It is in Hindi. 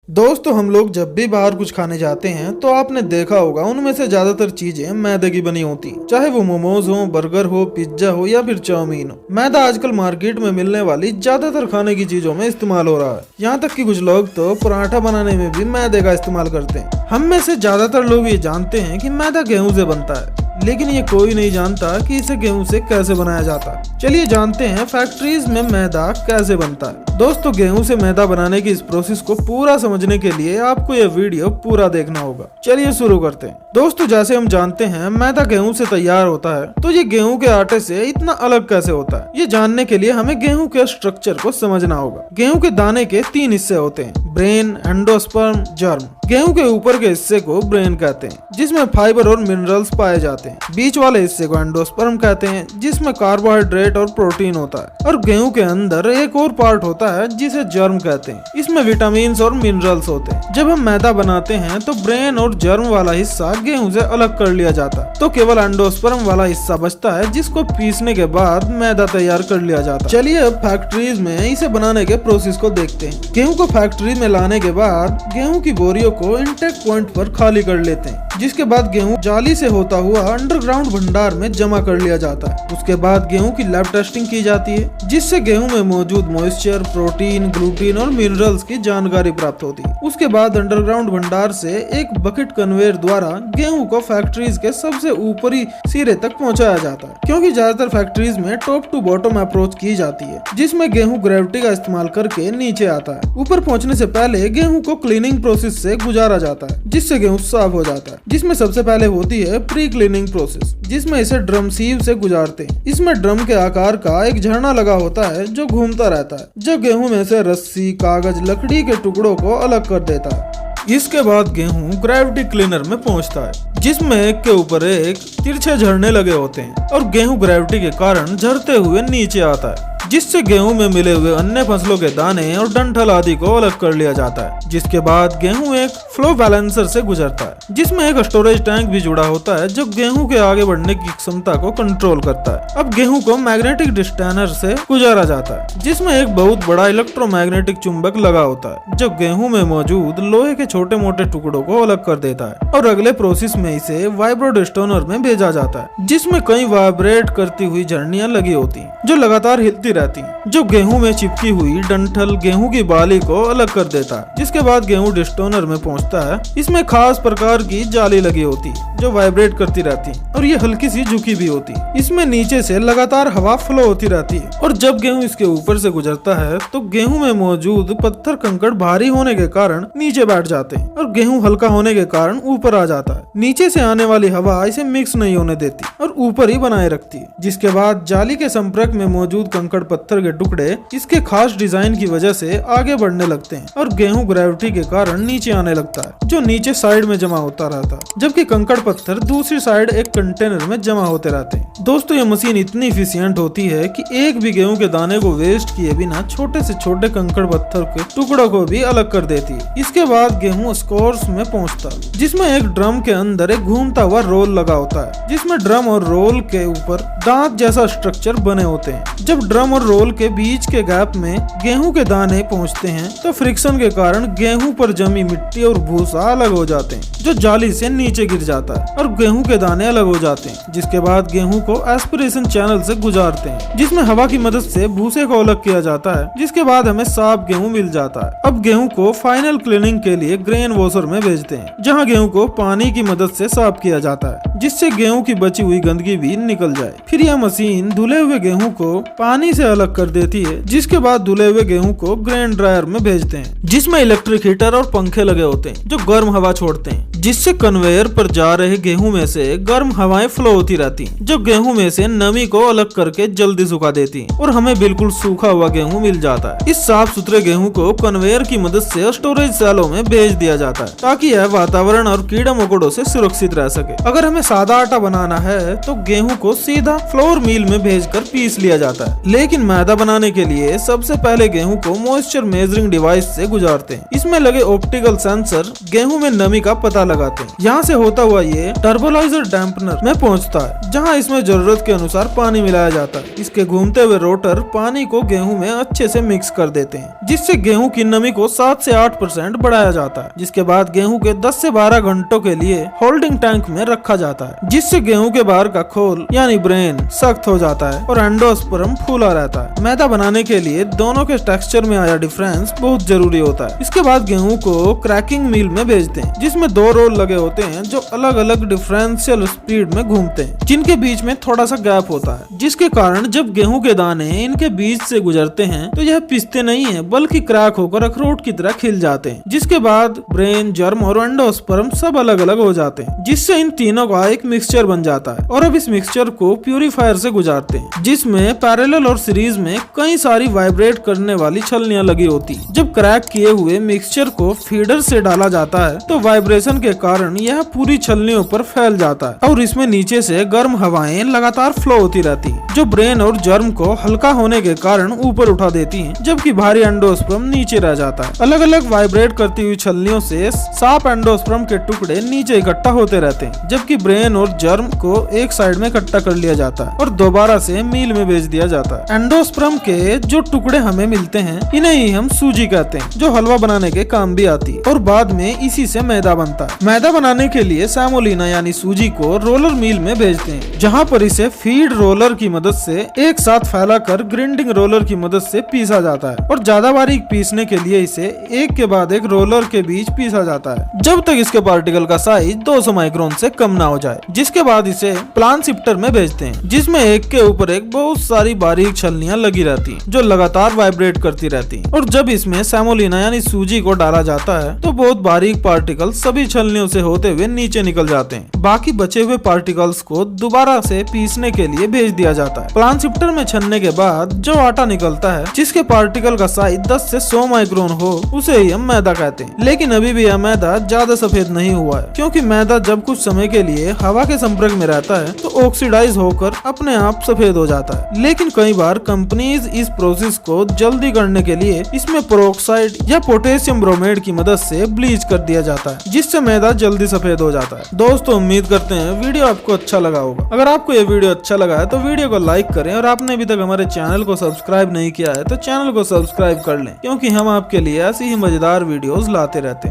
दोस्तों हम लोग जब भी बाहर कुछ खाने जाते हैं तो आपने देखा होगा उनमें से ज्यादातर चीजें मैदे की बनी होती हैं। चाहे वो मोमोज हो, बर्गर हो, पिज्जा हो या फिर चाउमीन हो। मैदा आजकल मार्केट में मिलने वाली ज्यादातर खाने की चीजों में इस्तेमाल हो रहा है। यहाँ तक कि कुछ लोग तो पराठा बनाने में भी मैदे का इस्तेमाल करते हैं। हम में से ज्यादातर लोग ये जानते हैं कि मैदा गेहूं से बनता है, लेकिन ये कोई नहीं जानता कि इसे गेहूं से कैसे बनाया जाता है। चलिए जानते हैं फैक्ट्रीज में मैदा कैसे बनता है। दोस्तों गेहूं से मैदा बनाने की इस प्रोसेस को पूरा समझने के लिए आपको यह वीडियो पूरा देखना होगा। चलिए शुरू करते हैं। दोस्तों जैसे हम जानते हैं मैदा गेहूं से तैयार होता है, तो ये गेहूं के आटे से इतना अलग कैसे होता है, ये जानने के लिए हमें गेहूं के स्ट्रक्चर को समझना होगा। गेहूं के दाने के 3 हिस्से होते हैं, ब्रेन, एंडोस्पर्म, जर्म। गेहूं के ऊपर के हिस्से को ब्रेन कहते हैं, जिसमें फाइबर और मिनरल्स पाए जाते हैं। बीच वाले हिस्से को एंडोस्पर्म कहते हैं, जिसमें कार्बोहाइड्रेट और प्रोटीन होता है। और गेहूं के अंदर एक और पार्ट होता है जिसे जर्म कहते हैं, इसमें विटामिन और मिनरल्स होते हैं। जब हम मैदा बनाते हैं तो ब्रेन और जर्म वाला हिस्सा गेहूं से अलग कर लिया जाता है, तो केवल एंडोस्पर्म वाला हिस्सा बचता है, जिसको पीसने के बाद मैदा तैयार कर लिया जाता है। चलिए अब फैक्ट्रीज में इसे बनाने के प्रोसेस को देखते हैं। गेहूं को फैक्ट्री में लाने के बाद गेहूं की बोरियों को इंटेक पॉइंट पर खाली कर लेते हैं, जिसके बाद गेहूं जाली से होता हुआ अंडरग्राउंड भंडार में जमा कर लिया जाता है। उसके बाद गेहूं की लैब टेस्टिंग की जाती है, जिससे गेहूं में मौजूद मॉइस्चर, प्रोटीन, ग्लूटीन और मिनरल्स की जानकारी प्राप्त होती है। उसके बाद अंडरग्राउंड भंडार से एक बकेट कन्वेयर द्वारा गेहूं को फैक्ट्रीज के सबसे ऊपरी सिरे तक पहुंचाया जाता है, क्योंकि ज्यादातर फैक्ट्रीज में टॉप टू बॉटम अप्रोच की जाती है, जिसमें गेहूं ग्रेविटी का इस्तेमाल करके नीचे आता है। ऊपर पहुंचने से पहले गेहूं को क्लीनिंग प्रोसेस से गुजारा जाता है, जिससे गेहूं साफ हो जाता है, जिसमें सबसे पहले होती है प्री क्लीनिंग प्रोसेस, जिसमें इसे ड्रम सीव से गुजारते हैं। इसमें ड्रम के आकार का एक झरना लगा होता है जो घूमता रहता है, जो गेहूं में से रस्सी, कागज, लकड़ी के टुकड़ों को अलग कर देता है। इसके बाद गेहूं ग्रेविटी क्लीनर में पहुंचता है, जिसमें एक के ऊपर एक तिरछे झरने लगे होते हैं, और गेहूं ग्रेविटी के कारण झरते हुए नीचे आता है, जिससे गेहूं में मिले हुए अन्य फसलों के दाने और डंठल आदि को अलग कर लिया जाता है। जिसके बाद गेहूं एक फ्लो बैलेंसर से गुजरता है, जिसमें एक स्टोरेज टैंक भी जुड़ा होता है, जो गेहूं के आगे बढ़ने की क्षमता को कंट्रोल करता है। अब गेहूं को मैग्नेटिक डिस्टेनर से गुजारा जाता है, जिसमें एक बहुत बड़ा इलेक्ट्रोमैग्नेटिक चुंबक लगा होता है, जो गेहूं में मौजूद लोहे के छोटे मोटे टुकड़ों को अलग कर देता है, और अगले प्रोसेस में इसे वाइब्रोडिस्टोनर में भेजा जाता है, जिसमें कई वाइब्रेट करती हुई झरनियां लगी होती हैं, जो लगातार हिलती रहती हैं, जो गेहूं में चिपकी हुई डंठल गेहूं की बाली को अलग कर देता है। जिसके बाद गेहूं डिस्टोनर में पहुंचता है। इसमें खास प्रकार की जाली लगी होती है, जो वाइब्रेट करती रहती है, और ये हल्की सी झुकी भी होती है। इसमें नीचे से लगातार हवा फ्लो होती रहती है, और जब गेहूं इसके ऊपर से गुजरता है तो गेहूं में मौजूद पत्थर कंकड़ भारी होने के कारण नीचे बैठ जाते हैं, और गेहूं हल्का होने के कारण ऊपर आ जाता है। नीचे से आने वाली हवा इसे मिक्स नहीं होने देती और ऊपर ही बनाए रखती है। जिसके बाद जाली के संपर्क में मौजूद कंकड़ पत्थर के टुकड़े इसके खास डिजाइन की वजह से आगे बढ़ने लगते हैं, और गेहूं ग्रेविटी के कारण नीचे आने लगता है, जो नीचे साइड में जमा होता रहता है, जबकि कंकड़ पत्थर दूसरी साइड एक कंटेनर में जमा होते रहते हैं। दोस्तों ये मशीन इतनी इफिशिएंट होती है कि एक भी गेहूं के दाने को वेस्ट किए बिना छोटे से छोटे कंकड़ पत्थर के टुकड़ों को भी अलग कर देती है। इसके बाद गेहूं स्कोर्स में पहुंचता है, जिसमें एक ड्रम के अंदर एक घूमता हुआ रोल लगा होता है, जिसमें ड्रम और रोल के ऊपर दांत जैसा स्ट्रक्चर बने होते हैं। जब ड्रम और रोल के बीच के गैप में गेहूं के दाने पहुंचते हैं, तो फ्रिक्शन के कारण गेहूं पर जमी मिट्टी और भूसा अलग हो जाते हैं, जो जाली से नीचे गिर जाता है, और गेहूं के दाने अलग हो जाते हैं। जिसके बाद गेहूं को एस्पिरेशन चैनल से गुजारते हैं, जिसमें हवा की मदद से भूसे को अलग किया जाता है। जिसके बाद हमें साफ गेहूं मिल जाता है। अब गेहूं को फाइनल क्लीनिंग के लिए ग्रेन वॉशर में भेजते हैं, जहां गेहूं को पानी की मदद से साफ किया जाता है, जिससे गेहूं की बची हुई गंदगी भी निकल जाए। फिर यह मशीन धुले हुए गेहूं को पानी से अलग कर देती है। जिसके बाद धुले हुए गेहूं को ग्रेन ड्रायर में भेजते हैं, जिसमें इलेक्ट्रिक हीटर और पंखे लगे होते हैं, जो गर्म हवा छोड़ते हैं, जिससे कन्वेयर पर जा रहे गेहूं में से गर्म हवाएं फ्लो होती रहती हैं, जो गेहूं में से नमी को अलग करके जल्दी सुखा देती हैं, और हमें बिल्कुल सूखा हुआ गेहूं मिल जाता है। इस साफ सुथरे गेहूं को कन्वेयर की मदद से स्टोरेज सेलों में भेज दिया जाता है, ताकि यह वातावरण और कीड़े मकोड़ों से सुरक्षित रह सके। अगर हमें सादा आटा बनाना है तो गेहूं को सीधा फ्लोर मिल में भेजकर पीस लिया जाता है, लेकिन लेकिन मैदा बनाने के लिए सबसे पहले गेहूं को मॉइस्चर मेजरिंग डिवाइस से गुजारते हैं। इसमें लगे ऑप्टिकल सेंसर गेहूं में नमी का पता लगाते हैं। यहाँ से होता हुआ ये टर्बोलाइजर डैम्पनर में पहुँचता है, जहाँ इसमें जरूरत के अनुसार पानी मिलाया जाता है। इसके घूमते हुए रोटर पानी को गेहूं में अच्छे से मिक्स कर देते हैं, जिससे गेहूं की नमी को 7 से 8% बढ़ाया जाता है। जिसके बाद गेहूं के 10 से 12 घंटों के लिए होल्डिंग टैंक में रखा जाता है, जिससे गेहूं के बाहर का खोल यानी ब्रेन सख्त हो जाता है और एंडोस्पर्म फूला रहता है। मैदा बनाने के लिए दोनों के टेक्सचर में आया डिफरेंस बहुत जरूरी होता है। इसके बाद गेहूं को क्रैकिंग मिल में भेजते हैं, जिसमें 2 रोल लगे होते हैं जो अलग अलग डिफरेंशियल स्पीड में घूमते हैं, जिनके बीच में थोड़ा सा गैप होता है, जिसके कारण जब गेहूं के दाने इनके बीच से गुजरते हैं तो यह पिसते नहीं है, बल्कि क्रैक होकर अखरोट की तरह खिल जाते हैं। जिसके बाद ब्रेन, जर्म और एंडोस्पर्म सब अलग अलग हो जाते हैं, जिससे इन तीनों का एक मिक्सचर बन जाता है। और अब इस मिक्सचर को प्यूरीफायर से गुजारते हैं, जिसमें पैरेलल और सीरीज में कई सारी वाइब्रेट करने वाली छलनियां लगी होती। जब क्रैक किए हुए मिक्सचर को फीडर से डाला जाता है तो वाइब्रेशन के कारण यह पूरी छलनियों पर फैल जाता है और इसमें नीचे से गर्म हवाएं लगातार फ्लो होती रहती हैं, जो ब्रेन और जर्म को हल्का होने के कारण ऊपर उठा देती हैं, जबकि भारी एंडोस्पर्म नीचे रह जाता है। अलग अलग वाइब्रेट करती हुई छलनियों से साफ एंडोस्पर्म के टुकड़े नीचे इकट्ठा होते रहते हैं, जबकि ब्रेन और जर्म को एक साइड में इकट्ठा कर लिया जाता है और दोबारा से मील में भेज दिया जाता है। एंडोस्पर्म के जो टुकड़े हमें मिलते हैं इन्हें ही हम सूजी कहते हैं, जो हलवा बनाने के काम भी आती है और बाद में इसी से मैदा बनता है। मैदा बनाने के लिए सेमोलिना यानी सूजी को रोलर मिल में भेजते हैं, जहाँ पर इसे फीड रोलर की मदद से एक साथ फैलाकर ग्राइंडिंग रोलर की मदद से पीसा जाता है और ज्यादा बारीक पीसने के लिए इसे एक के बाद एक रोलर के बीच पीसा जाता है, जब तक इसके पार्टिकल का साइज 200 माइक्रोन से कम ना हो जाए। जिसके बाद इसे प्लान शिफ्टर में भेजते हैं, जिसमें एक के ऊपर एक बहुत सारी बारीक छलनियां लगी रहती हैं, जो लगातार वाइब्रेट करती रहती हैं। और जब इसमें सेमोलिना यानी सूजी को डाला जाता है तो बहुत बारीक पार्टिकल सभी छलनियों से होते हुए नीचे निकल जाते हैं। बाकी बचे हुए पार्टिकल्स को दोबारा से पीसने के लिए भेज दिया जाता है। प्लान शिफ्टर में छनने के बाद जो आटा निकलता है, जिसके पार्टिकल का साइज 10 से 100 माइक्रोन हो, उसे ही हम मैदा कहते हैं। लेकिन अभी भी यह मैदा ज्यादा सफेद नहीं हुआ है, क्योंकि मैदा जब कुछ समय के लिए हवा के संपर्क में रहता है तो ऑक्सीडाइज होकर अपने आप सफेद हो जाता है। लेकिन कई बार कंपनीज इस प्रोसेस को जल्दी करने के लिए इसमें पेरोक्साइड या पोटेशियम ब्रोमेड की मदद से ब्लीच कर दिया जाता है, जिससे मैदा जल्दी सफेद हो जाता है। दोस्तों, उम्मीद करते हैं वीडियो आपको अच्छा लगा होगा। अगर आपको ये वीडियो अच्छा लगा है तो वीडियो को लाइक करें और आपने अभी तक हमारे चैनल को सब्सक्राइब नहीं किया है तो चैनल को सब्सक्राइब कर लें, क्योंकि हम आपके लिए ऐसी ही मजेदार वीडियोस लाते रहते हैं।